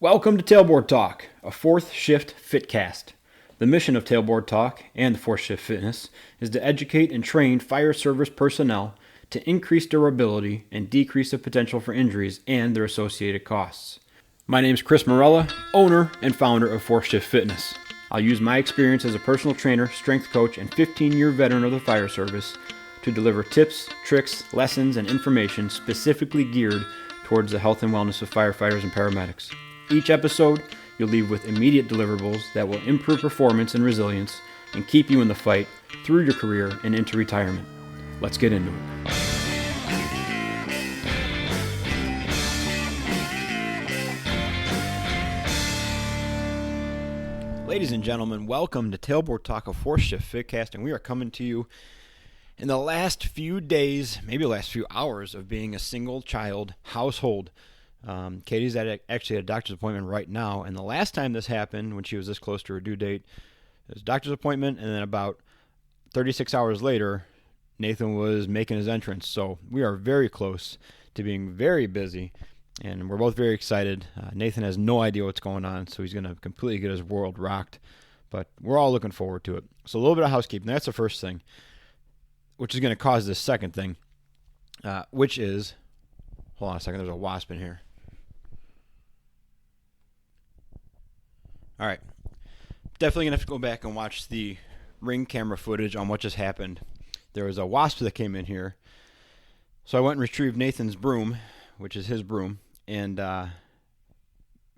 Welcome to Tailboard Talk, a fourth shift fitcast. The mission of Tailboard Talk and the fourth shift fitness is to educate and train fire service personnel to increase durability and decrease the potential for injuries and their associated costs. My name is Chris Morella, owner and founder of Fourth Shift Fitness. I'll use my experience as a personal trainer, strength coach, and 15-year veteran of the fire service to deliver tips, tricks, lessons, and information specifically geared towards the health and wellness of firefighters and paramedics. Each episode, you'll leave with immediate deliverables that will improve performance and resilience and keep you in the fight through your career and into retirement. Let's get into it. Ladies and gentlemen, welcome to Tailboard Talk, a fourth shift fitcast, and we are coming to you in the last few days, maybe the last few hours of being a single child household. Katie's actually at a doctor's appointment right now, and the last time this happened, when she was this close to her due date, it was a doctor's appointment, and then about 36 hours later, Nathan was making his entrance. So we are very close to being very busy, and we're both very excited. Nathan has no idea what's going on, so he's going to completely get his world rocked, but we're all looking forward to it. So a little bit of housekeeping. That's the first thing, which is going to cause this second thing, which is, hold on a second, there's a wasp in here. All right, definitely going to have to go back and watch the ring camera footage on what just happened. There was a wasp that came in here, so I went and retrieved Nathan's broom, which is his broom, and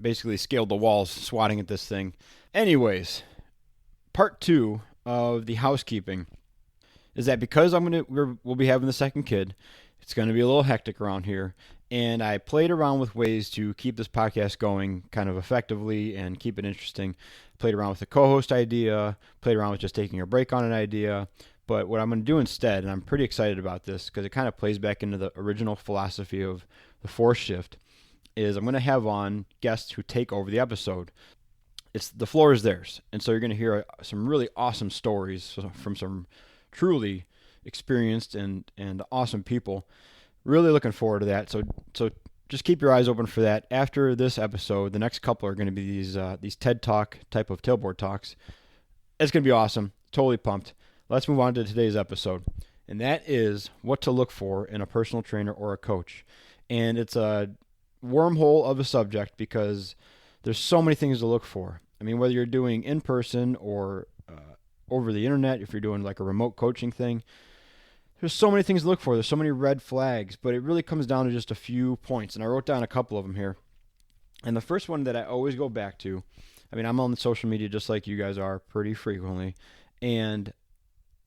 basically scaled the walls swatting at this thing. Anyways, part two of the housekeeping is that because we'll be having the second kid, it's going to be a little hectic around here. And I played around with ways to keep this podcast going kind of effectively and keep it interesting. Played around with the co-host idea, played around with just taking a break on an idea. But what I'm going to do instead, and I'm pretty excited about this because it kind of plays back into the original philosophy of the fourth shift, is I'm going to have on guests who take over the episode. The floor is theirs. And so you're going to hear some really awesome stories from some truly experienced and awesome people. Really looking forward to that. So just keep your eyes open for that. After this episode, the next couple are going to be these TED Talk type of tailboard talks. It's going to be awesome. Totally pumped. Let's move on to today's episode. And that is what to look for in a personal trainer or a coach. And it's a wormhole of a subject because there's so many things to look for. I mean, whether you're doing in person or over the internet, if you're doing like a remote coaching thing, there's so many things to look for. There's so many red flags, but it really comes down to just a few points. And I wrote down a couple of them here. And the first one that I always go back to, I mean, I'm on social media just like you guys are pretty frequently. And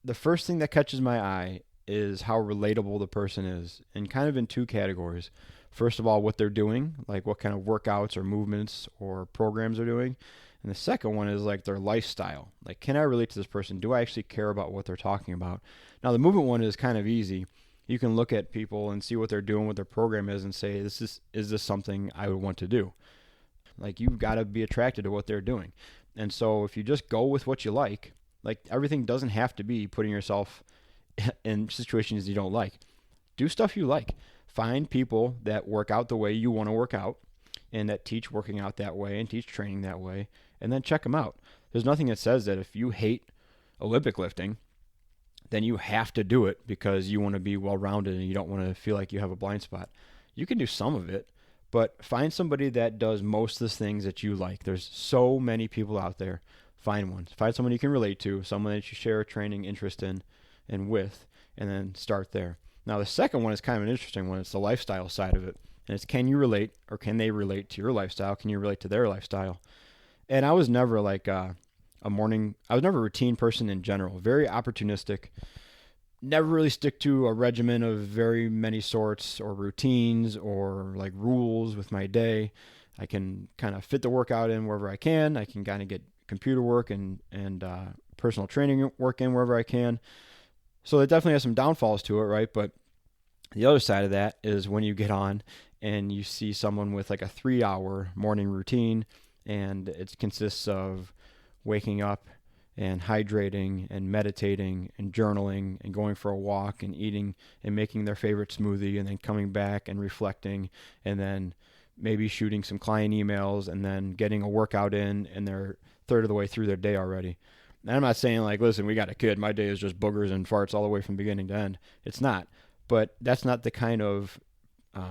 the first thing that catches my eye is how relatable the person is, and kind of in two categories. First of all, what they're doing, like what kind of workouts or movements or programs they're doing. And the second one is like their lifestyle. Like, can I relate to this person? Do I actually care about what they're talking about? Now, the movement one is kind of easy. You can look at people and see what they're doing, what their program is, and say, is this something I would want to do? Like, you've got to be attracted to what they're doing. And so if you just go with what you like everything doesn't have to be putting yourself in situations you don't like. Do stuff you like. Find people that work out the way you want to work out and that teach working out that way and teach training that way, and then check them out. There's nothing that says that if you hate Olympic lifting, then you have to do it because you want to be well-rounded and you don't want to feel like you have a blind spot. You can do some of it, but find somebody that does most of the things that you like. There's so many people out there. Find one. Find someone you can relate to, someone that you share a training interest in and with, and then start there. Now, the second one is kind of an interesting one. It's the lifestyle side of it. And it's, can you relate, or can they relate to your lifestyle? Can you relate to their lifestyle? And I was never like I was never a routine person in general. Very opportunistic. Never really stick to a regimen of very many sorts or routines or like rules with my day. I can kind of fit the workout in wherever I can. I can kind of get computer work and personal training work in wherever I can. So it definitely has some downfalls to it, right? But the other side of that is when you get on and you see someone with like a 3-hour morning routine, and it consists of waking up and hydrating and meditating and journaling and going for a walk and eating and making their favorite smoothie and then coming back and reflecting and then maybe shooting some client emails and then getting a workout in, and they're third of the way through their day already. And I'm not saying like, listen, we got a kid, my day is just boogers and farts all the way from beginning to end. It's not. But that's not the kind of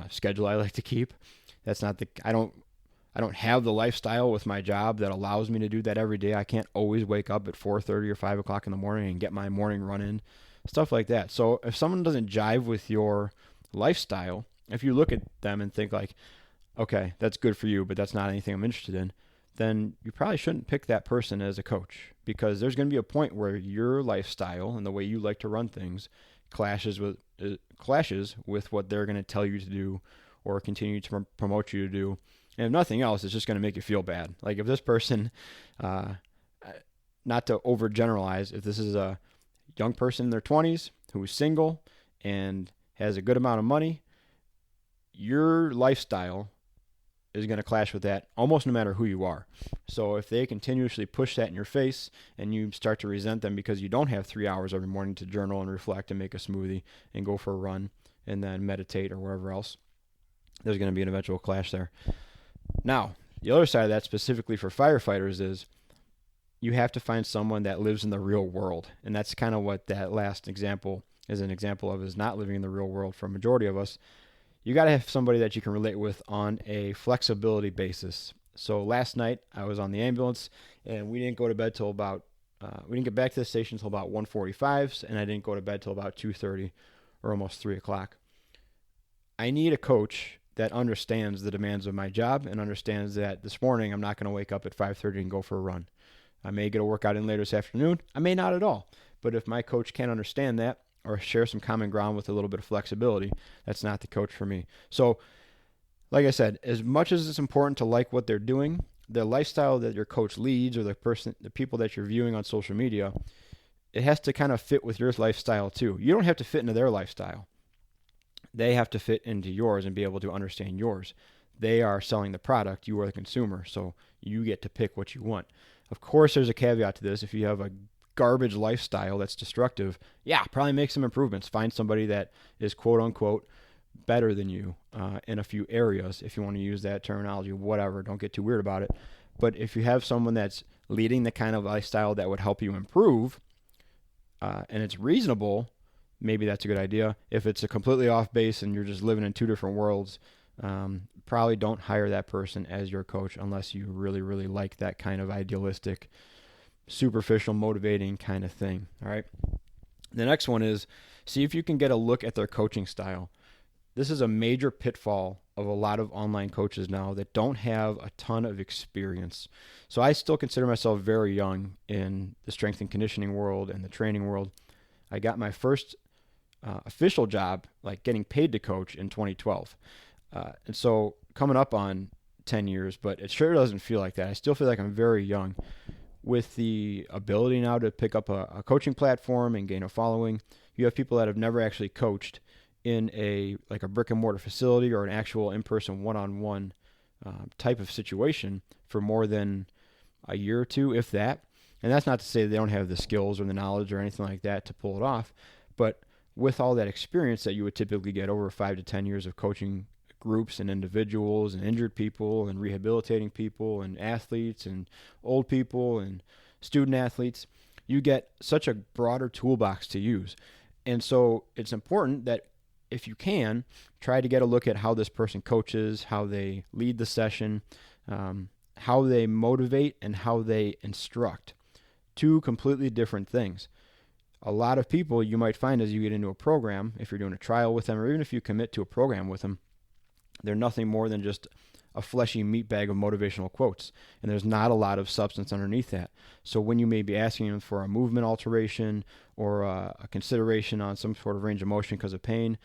schedule I like to keep. That's not the, I don't have the lifestyle with my job that allows me to do that every day. I can't always wake up at 4:30 or 5 o'clock in the morning and get my morning run in, stuff like that. So if someone doesn't jive with your lifestyle, if you look at them and think like, okay, that's good for you, but that's not anything I'm interested in, then you probably shouldn't pick that person as a coach, because there's going to be a point where your lifestyle and the way you like to run things clashes with what they're going to tell you to do or continue to promote you to do. And if nothing else, it's just going to make you feel bad. Like if this person, not to overgeneralize, if this is a young person in their 20s who is single and has a good amount of money, your lifestyle is going to clash with that almost no matter who you are. So if they continuously push that in your face and you start to resent them because you don't have 3 hours every morning to journal and reflect and make a smoothie and go for a run and then meditate or wherever else, there's going to be an eventual clash there. Now, the other side of that specifically for firefighters is you have to find someone that lives in the real world. And that's kind of what that last example is an example of, is not living in the real world for a majority of us. You got to have somebody that you can relate with on a flexibility basis. So last night I was on the ambulance and we didn't go to bed till about, we didn't get back to the station till about 1:45, and I didn't go to bed till about 2:30 or almost 3 o'clock. I need a coach that understands the demands of my job and understands that this morning I'm not going to wake up at 5:30 and go for a run. I may get a workout in later this afternoon. I may not at all. But if my coach can't understand that or share some common ground with a little bit of flexibility, that's not the coach for me. So, like I said, as much as it's important to like what they're doing, the lifestyle that your coach leads or the people that you're viewing on social media, it has to kind of fit with your lifestyle too. You don't have to fit into their lifestyle. They have to fit into yours and be able to understand yours. They are selling the product. You are the consumer, so you get to pick what you want. Of course, there's a caveat to this. If you have a garbage lifestyle that's destructive, yeah, probably make some improvements. Find somebody that is quote unquote better than you in a few areas, if you want to use that terminology, whatever. Don't get too weird about it. But if you have someone that's leading the kind of lifestyle that would help you improve, and it's reasonable, maybe that's a good idea. If it's a completely off base and you're just living in two different worlds, probably don't hire that person as your coach unless you really, really like that kind of idealistic, superficial, motivating kind of thing. All right. The next one is see if you can get a look at their coaching style. This is a major pitfall of a lot of online coaches now that don't have a ton of experience. So I still consider myself very young in the strength and conditioning world and the training world. I got my first official job, like getting paid to coach, in 2012. And so coming up on 10 years, but it sure doesn't feel like that. I still feel like I'm very young. With the ability now to pick up a coaching platform and gain a following, you have people that have never actually coached in a brick and mortar facility or an actual in-person one-on-one type of situation for more than a year or two, if that. And that's not to say they don't have the skills or the knowledge or anything like that to pull it off, but with all that experience that you would typically get over 5 to 10 years of coaching groups and individuals and injured people and rehabilitating people and athletes and old people and student athletes, you get such a broader toolbox to use. And so it's important that if you can, try to get a look at how this person coaches, how they lead the session, how they motivate, and how they instruct. Two completely different things. A lot of people you might find as you get into a program, if you're doing a trial with them, or even if you commit to a program with them, they're nothing more than just a fleshy meat bag of motivational quotes, and there's not a lot of substance underneath that. So when you may be asking them for a movement alteration or a consideration on some sort of range of motion because of pain,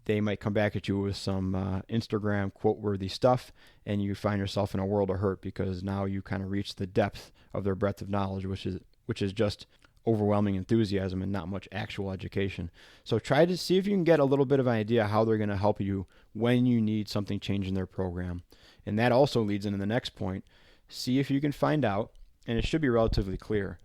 they might come back at you with some Instagram quote-worthy stuff, and you find yourself in a world of hurt because now you kind of reach the depth of their breadth of knowledge, which is just overwhelming enthusiasm and not much actual education. So try to see if you can get a little bit of an idea how they're going to help you when you need something changed in their program. And that also leads into the next point. See if you can find out, and it should be relatively clear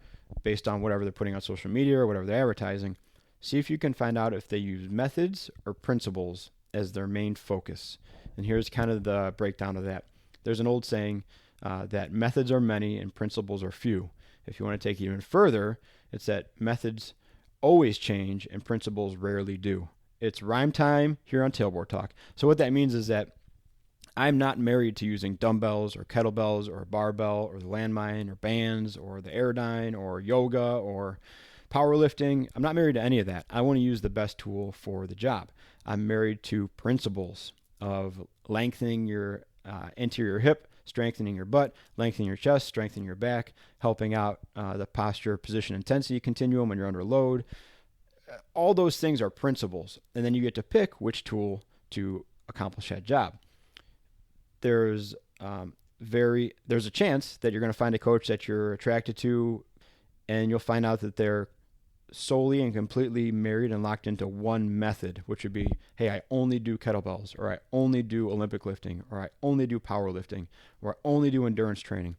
based on whatever they're putting on social media or whatever they're advertising. See if you can find out if they use methods or principles as their main focus. And here's kind of the breakdown of that. There's an old saying that methods are many and principles are few. If you want to take it even further, it's that methods always change and principles rarely do. It's rhyme time here on Tailboard Talk. So what that means is that I'm not married to using dumbbells or kettlebells or a barbell or the landmine or bands or the Airdyne or yoga or powerlifting. I'm not married to any of that. I want to use the best tool for the job. I'm married to principles of lengthening your anterior hip, strengthening your butt, lengthening your chest, strengthening your back, helping out the posture, position, intensity continuum when you're under load. All those things are principles. And then you get to pick which tool to accomplish that job. There's a chance that you're going to find a coach that you're attracted to, and you'll find out that they're solely and completely married and locked into one method, which would be, hey, I only do kettlebells, or I only do Olympic lifting, or I only do powerlifting, or I only do endurance training.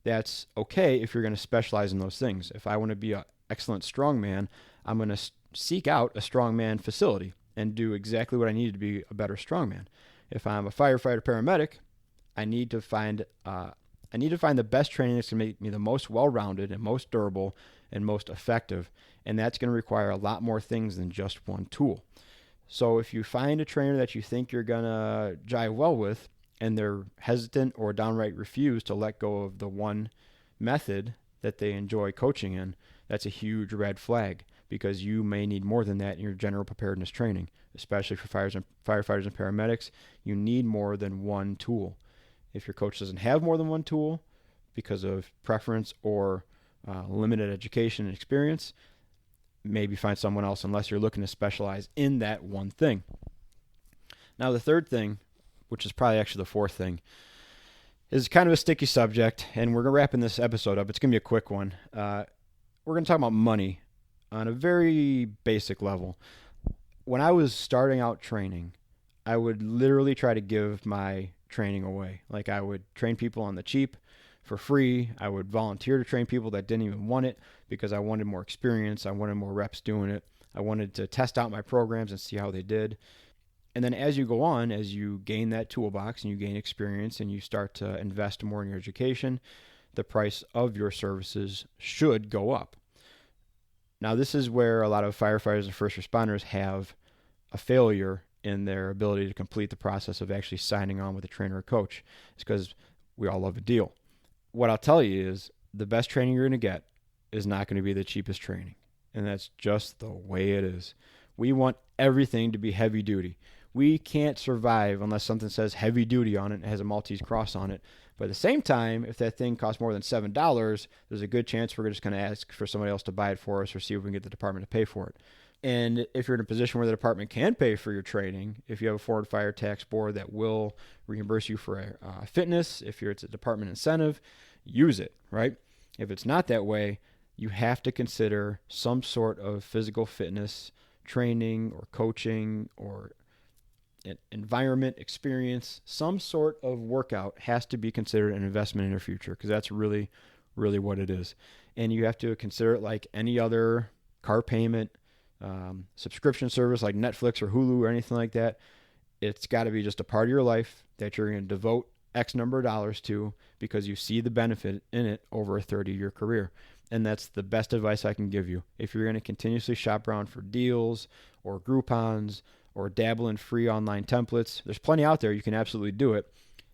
That's okay if you're going to specialize in those things. If I want to be an excellent strongman, I'm going to seek out a strongman facility and do exactly what I need to be a better strongman. If I'm a firefighter paramedic, I need to find the best training that's going to make me the most well-rounded and most durable and most effective. And that's going to require a lot more things than just one tool. So if you find a trainer that you think you're going to jive well with, and they're hesitant or downright refuse to let go of the one method that they enjoy coaching in, that's a huge red flag, because you may need more than that in your general preparedness training, especially for firefighters and paramedics. You need more than one tool. If your coach doesn't have more than one tool because of preference or limited education and experience, maybe find someone else unless you're looking to specialize in that one thing. Now, the third thing, which is probably actually the fourth thing, is kind of a sticky subject, and we're wrapping this episode up. It's going to be a quick one. We're going to talk about money on a very basic level. When I was starting out training, I would literally try to give my training away. Like, I would train people on the cheap for free. I would volunteer to train people that didn't even want it because I wanted more experience. I wanted more reps doing it. I wanted to test out my programs and see how they did. And then as you go on, as you gain that toolbox and you gain experience and you start to invest more in your education, the price of your services should go up. Now, this is where a lot of firefighters and first responders have a failure in their ability to complete the process of actually signing on with a trainer or coach. It's because we all love a deal. What I'll tell you is the best training you're going to get is not going to be the cheapest training. And that's just the way it is. We want everything to be heavy duty. We can't survive unless something says heavy duty on it and has a Maltese cross on it. But at the same time, if that thing costs more than $7, there's a good chance we're just going to ask for somebody else to buy it for us or see if we can get the department to pay for it. And if you're in a position where the department can pay for your training, if you have a Florida Fire Tax Board that will reimburse you for fitness, if it's a department incentive, use it, right? If it's not that way, you have to consider some sort of physical fitness training or coaching or environment experience. Some sort of workout has to be considered an investment in your future, because that's really, really what it is. And you have to consider it like any other car payment, subscription service like Netflix or Hulu or anything like that. It's got to be just a part of your life that you're going to devote X number of dollars to because you see the benefit in it over a 30-year career. And that's the best advice I can give you. If you're going to continuously shop around for deals or Groupons or dabble in free online templates, there's plenty out there. You can absolutely do it.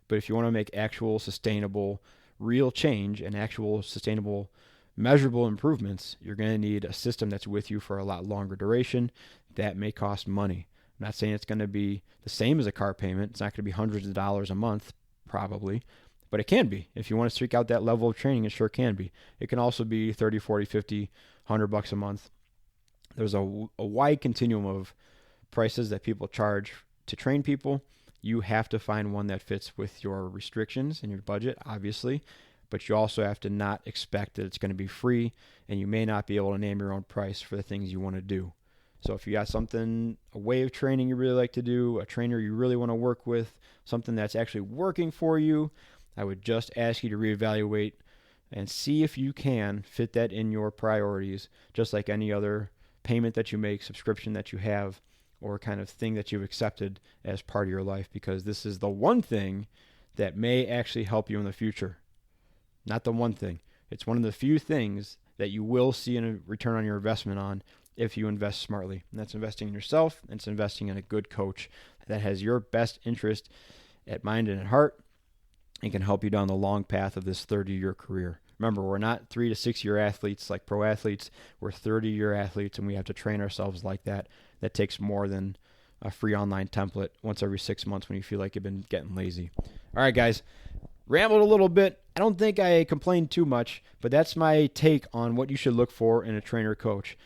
But if you want to make actual sustainable, real change and actual sustainable, measurable improvements, you're going to need a system that's with you for a lot longer duration. That may cost money. I'm not saying it's going to be the same as a car payment. It's not going to be hundreds of dollars a month, probably, but it can be. If you want to seek out that level of training, it sure can be. It can also be 30, 40, 50, $100 a month. There's a wide continuum of prices that people charge to train people. You have to find one that fits with your restrictions and your budget, obviously, but you also have to not expect that it's going to be free, and you may not be able to name your own price for the things you want to do. So if you got something, a way of training you really like to do, a trainer you really want to work with, something that's actually working for you, I would just ask you to reevaluate and see if you can fit that in your priorities, just like any other payment that you make, subscription that you have. or kind of thing that you've accepted as part of your life, because this is the one thing that may actually help you in the future. Not the one thing. It's one of the few things that you will see a return on your investment on if you invest smartly. And that's investing in yourself, and it's investing in a good coach that has your best interest at mind and at heart and can help you down the long path of this 30-year career. Remember, we're not 3 to 6 year athletes like pro athletes. We're 30-year athletes, and we have to train ourselves like that. That takes more than a free online template once every 6 months when you feel like you've been getting lazy. All right, guys. Rambled a little bit. I don't think I complained too much, but that's my take on what you should look for in a trainer coach.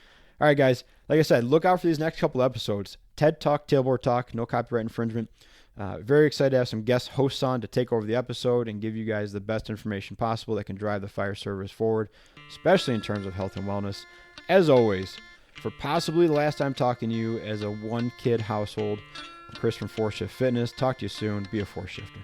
All right, guys. Like I said, look out for these next couple episodes. TED Talk, Tailboard Talk, no copyright infringement. Very excited to have some guest hosts on to take over the episode and give you guys the best information possible that can drive the fire service forward, especially in terms of health and wellness. As always, for possibly the last time talking to you as a one-kid household, I'm Chris from 4Shift Fitness. Talk to you soon. Be a 4-shifter.